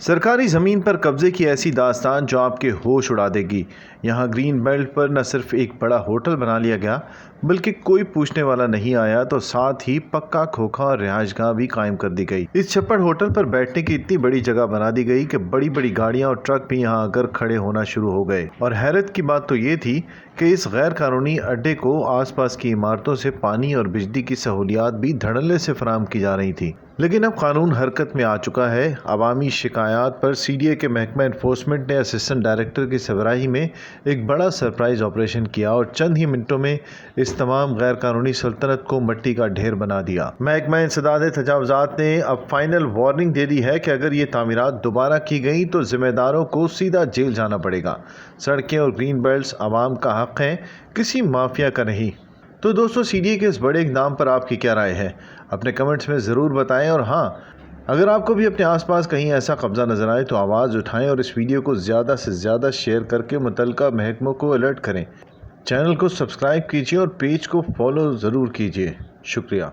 सरकारी ज़मीन पर कब्ज़े की ऐसी दास्तान जो आपके होश उड़ा देगी। यहाँ ग्रीन बेल्ट पर न सिर्फ एक बड़ा होटल बना लिया गया, बल्कि कोई पूछने वाला नहीं आया, तो साथ ही पक्का खोखा और रिहाइशगाह भी कायम कर दी गई। इस छप्पड़ होटल पर बैठने की इतनी बड़ी जगह बना दी गई कि बड़ी बड़ी गाड़ियाँ और ट्रक भी यहाँ आकर खड़े होना शुरू हो गए। और हैरत की बात तो ये थी कि इस गैर कानूनी अड्डे को आसपास की इमारतों से पानी और बिजली की सहूलियात भी धड़ल्ले से फराहम की जा रही थी। लेकिन अब कानून हरकत में आ चुका है। अवामी शिकायत पर सीडीए के महकमा एनफोर्समेंट ने असिस्टेंट डायरेक्टर की सरबराही में एक बड़ा सरप्राइज ऑपरेशन किया और चंद ही मिनटों में इस तमाम गैर कानूनी सल्तनत को मिट्टी का ढेर बना दिया। महकमा इंसदाद तजावुज़ात ने अब फाइनल वार्निंग दे दी है कि अगर ये तामीरात दोबारा की गई तो जिम्मेदारों को सीधा जेल जाना पड़ेगा। सड़कें और ग्रीन बेल्ट्स आवाम का हक हैं, किसी माफिया का नहीं। तो दोस्तों, सीडीए के इस बड़े इक़दाम पर आपकी क्या राय है? अपने कमेंट्स में ज़रूर बताएं। और हाँ, अगर आपको भी अपने आसपास कहीं ऐसा कब्ज़ा नज़र आए तो आवाज़ उठाएं और इस वीडियो को ज़्यादा से ज़्यादा शेयर करके मुतल्लिका महकमों को अलर्ट करें। चैनल को सब्सक्राइब कीजिए और पेज को फॉलो ज़रूर कीजिए। शुक्रिया।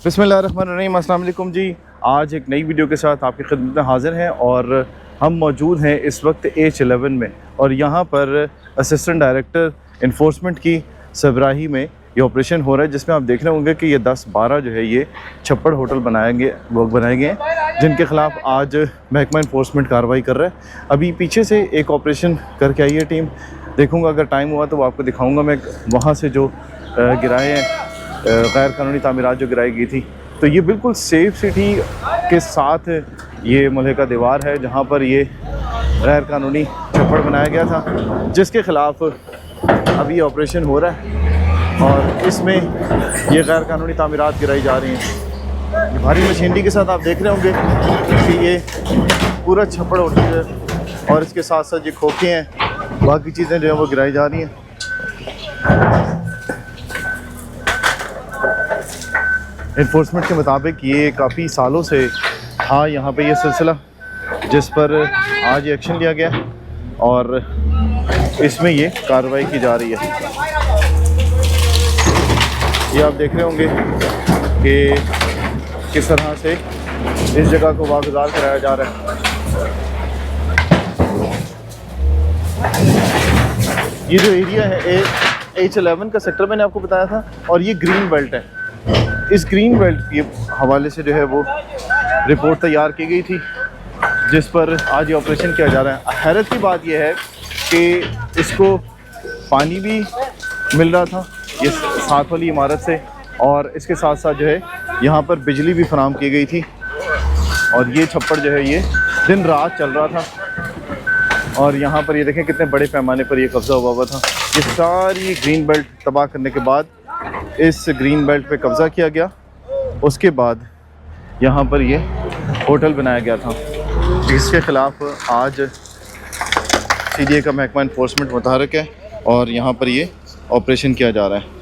बिस्मिल्लाहिर्रहमानिर्रहीम। अस्सलाम वालेकुम जी। आज एक नई वीडियो के साथ आपकी खिदमत में हाज़िर हैं और हम मौजूद हैं इस वक्त H11 में और यहाँ पर असिस्टेंट डायरेक्टर इन्फोर्समेंट की सरबराही में ये ऑपरेशन हो रहा है, जिसमें आप देख रहे होंगे कि ये 10-12 जो है ये छप्पड़ होटल बनाए गए हैं, जिनके ख़िलाफ़ आज महकमा इन्फोर्समेंट कार्रवाई कर रहा है। अभी पीछे से एक ऑपरेशन करके आई है टीम, देखूँगा अगर टाइम हुआ तो वो आपको दिखाऊँगा मैं वहाँ से जो गिराए हैं गैर कानूनी तामीरात जो गिराई गई थी। तो ये बिल्कुल सेफ सिटी के साथ ये मलहे का दीवार है जहाँ पर ये गैर कानूनी छप्पड़ बनाया गया था, जिसके ख़िलाफ़ अभी ऑपरेशन हो रहा है और इसमें ये गैर कानूनी तामीरात गिराई जा रही हैं। भारी मशीनरी के साथ आप देख रहे होंगे कि ये पूरा छप्पड़ होटल है और इसके साथ साथ ये खोखे हैं, बाकी चीज़ें जो हैं वो गिराई जा रही हैं। इन्फोर्समेंट के मुताबिक ये काफ़ी सालों से था यहाँ पे ये सिलसिला, जिस पर आज एक्शन लिया गया और इसमें ये कार्रवाई की जा रही है। ये आप देख रहे होंगे कि किस तरह से इस जगह को वागुजार कराया जा रहा है। ये जो एरिया है H11 का सेक्टर मैंने आपको बताया था और ये ग्रीन बेल्ट है। इस ग्रीन बेल्ट के हवाले से जो है वो रिपोर्ट तैयार की गई थी, जिस पर आज ये ऑपरेशन किया जा रहा है। हैरत की बात यह है कि इसको पानी भी मिल रहा था ये साथ वाली इमारत से और इसके साथ साथ जो है यहाँ पर बिजली भी फराहम की गई थी और ये छप्पड़ जो है ये दिन रात चल रहा था। और यहाँ पर ये देखें कितने बड़े पैमाने पर ये कब्ज़ा हुआ था। ये सारी ग्रीन बेल्ट तबाह करने के बाद इस ग्रीन बेल्ट पे कब्ज़ा किया गया, उसके बाद यहाँ पर ये होटल बनाया गया था, जिसके ख़िलाफ़ आज सीडीए का महकमा इन्फोर्समेंट मुतहरक है और यहाँ पर ये ऑपरेशन किया जा रहा है।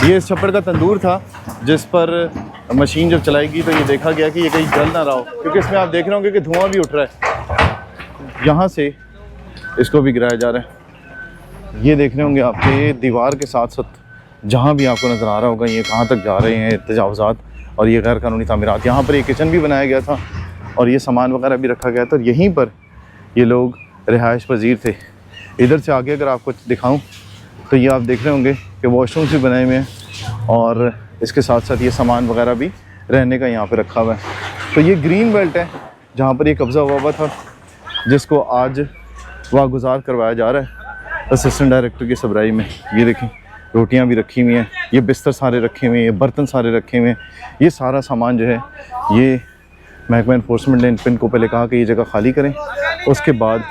ये इस छप्पड़ का तंदूर था जिस पर मशीन जब चलाएगी तो ये देखा गया कि ये कहीं जल ना रहा हो, क्योंकि इसमें आप देख रहे होंगे कि धुआं भी उठ रहा है। यहाँ से इसको भी गिराया जा रहा है। ये देख रहे होंगे आपके दीवार के साथ साथ जहाँ भी आपको नज़र आ रहा होगा ये कहाँ तक जा रहे हैं तजावुज़ात और ये गैर कानूनी तामीरात। यहाँ पर एक किचन भी बनाया गया था और ये सामान वगैरह भी रखा गया था और यहीं पर ये लोग रिहाइश पजीर थे। इधर से आगे अगर आपको दिखाऊँ तो ये आप देख रहे होंगे कि वॉशरूम्स भी बनाए हुए हैं और इसके साथ साथ ये सामान वगैरह भी रहने का यहाँ पे रखा हुआ है। तो ये ग्रीन बेल्ट है जहाँ पर ये कब्ज़ा हुआ था, जिसको आज वागुजार करवाया जा रहा है। असिस्टेंट डायरेक्टर की सबराई में। ये देखें रोटियां भी रखी हुई हैं, ये बिस्तर सारे रखे हुए हैं, ये बर्तन सारे रखे हुए हैं। ये सारा सामान जो है ये महकमा इन्फोर्समेंट ने इनको पहले कहा कि ये जगह खाली करें, उसके बाद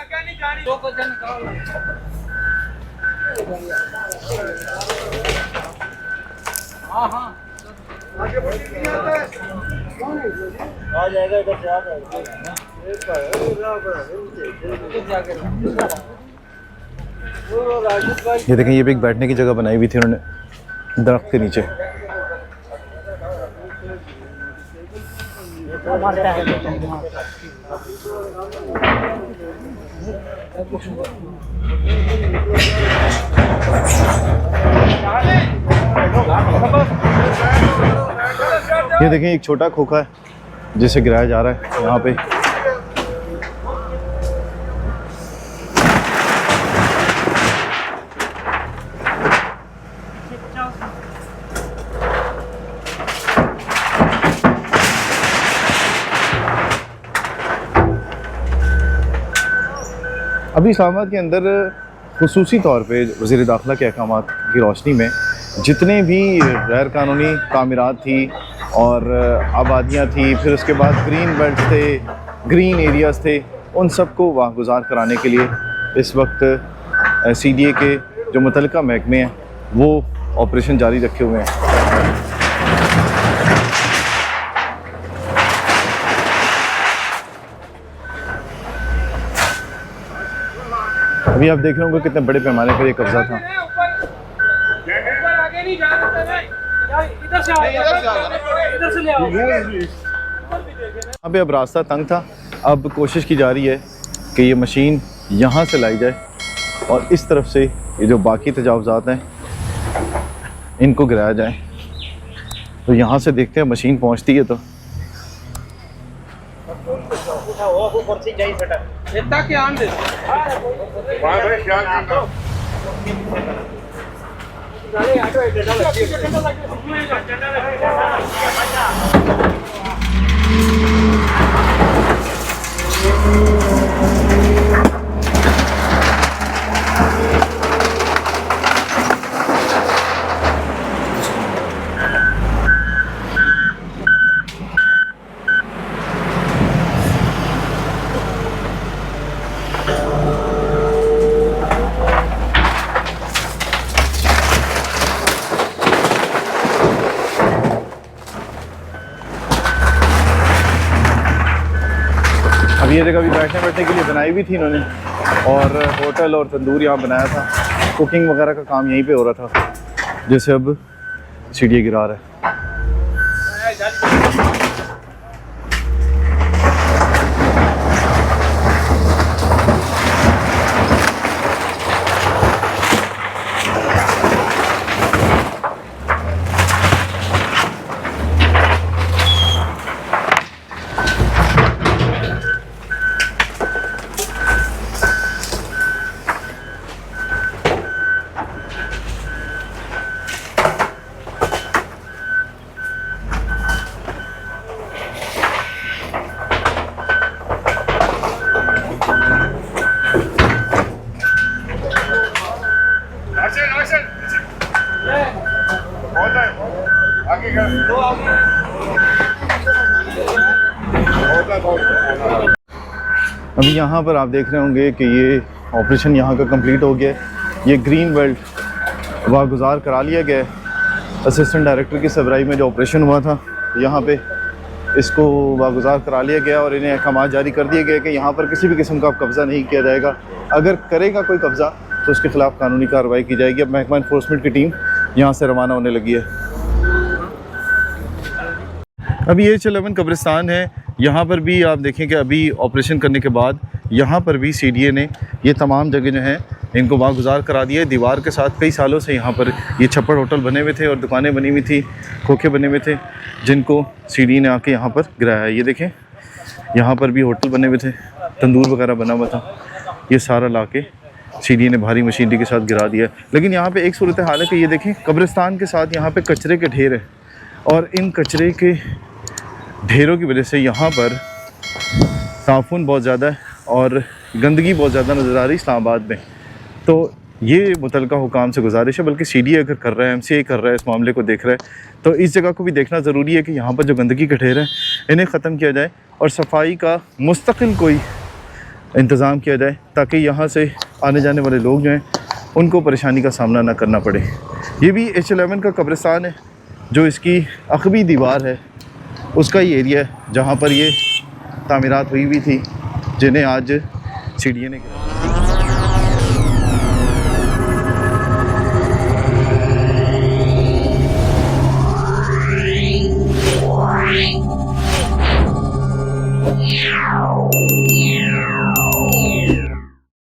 ये देखें ये भी एक बैठने की जगह बनाई हुई थी उन्होंने दरख्त के नीचे। ये देखें एक छोटा खोखा है जिसे गिराया जा रहा है यहाँ पे। अभी इस्लामाबाद के अंदर खुसूसी तौर पे वज़ीर दाखिला के अहकाम की रोशनी में जितने भी गैर कानूनी तामीरात थी और आबादियाँ थी, फिर उसके बाद ग्रीन बेल्ट थे, ग्रीन एरियाज़ थे, उन सबको वागुजार कराने के लिए इस वक्त CDA के जो मुतल्लिका महकमे हैं वो ऑपरेशन जारी रखे हुए हैं। अभी आप देख रहे होंगे कितने बड़े पैमाने पर ये कब्जा था। अभी अब रास्ता तंग था, अब कोशिश की जा रही है कि ये मशीन यहाँ से लाई जाए और इस तरफ से ये जो बाकी तजावुज़ात हैं इनको गिराया जाए। तो यहाँ से देखते हैं मशीन पहुँचती है तो ये जगह भी बैठने के लिए बनाई हुई थी इन्होंने और होटल और तंदूर यहाँ बनाया था। कुकिंग वगैरह का काम यहीं पे हो रहा था, जैसे अब सीढ़ी गिरा रहा है। अभी यहाँ पर आप देख रहे होंगे कि ये ऑपरेशन यहाँ का कंप्लीट हो गया है। ये ग्रीन बेल्ट वागुजार करा लिया गया है। असिस्टेंट डायरेक्टर की सरबराही में जो ऑपरेशन हुआ था यहाँ पे इसको वागुजार करा लिया गया और इन्हें अहकाम जारी कर दिए गए कि यहाँ पर किसी भी किस्म का कब्ज़ा नहीं किया जाएगा। अगर करेगा कोई कब्ज़ा तो उसके ख़िलाफ़ कानूनी कार्रवाई की जाएगी। अब महकमा इन्फोर्समेंट की टीम यहाँ से रवाना होने लगी है। अभी H11 कब्रिस्तान है, यहाँ पर भी आप देखें कि अभी ऑपरेशन करने के बाद यहाँ पर भी CDA ने ये तमाम जगह जो हैं इनको वागुजार करा दिया है। दीवार के साथ कई सालों से यहाँ पर ये छप्पड़ होटल बने हुए थे और दुकानें बनी हुई थी, खोखे बने हुए थे, जिनको CDA ने आके यहाँ पर गिराया है। ये देखें यहाँ पर भी होटल बने हुए थे, तंदूर वगैरह बना हुआ था, ये सारा ला के CDA ने भारी मशीनरी के साथ गिरा दिया। लेकिन यहाँ पे एक सूरत हाल है कि ये देखें कब्रिस्तान के साथ यहाँ पे कचरे के ढेर है और इन कचरे के ढेरों की वजह से यहाँ पर ताफून बहुत ज़्यादा है और गंदगी बहुत ज़्यादा नज़र आ रही है इस्लामाबाद में। तो ये मुतलका हुकाम से गुजारिश है, बल्कि CDA अगर कर रहा है, MCA कर रहा है, इस मामले को देख रहा है, तो इस जगह को भी देखना ज़रूरी है कि यहाँ पर जो गंदगी के ढेर हैं इन्हें ख़त्म किया जाए और सफाई का मुस्तकिल कोई इंतज़ाम किया जाए, ताकि यहाँ से आने जाने वाले लोग जो हैं उनको परेशानी का सामना ना करना पड़े। ये भी H11 का कब्रिस्तान है, जो इसकी अक़बी दीवार है उसका ही एरिया है जहाँ पर ये तामीरात हुई थी, जिन्हें आज CDA ने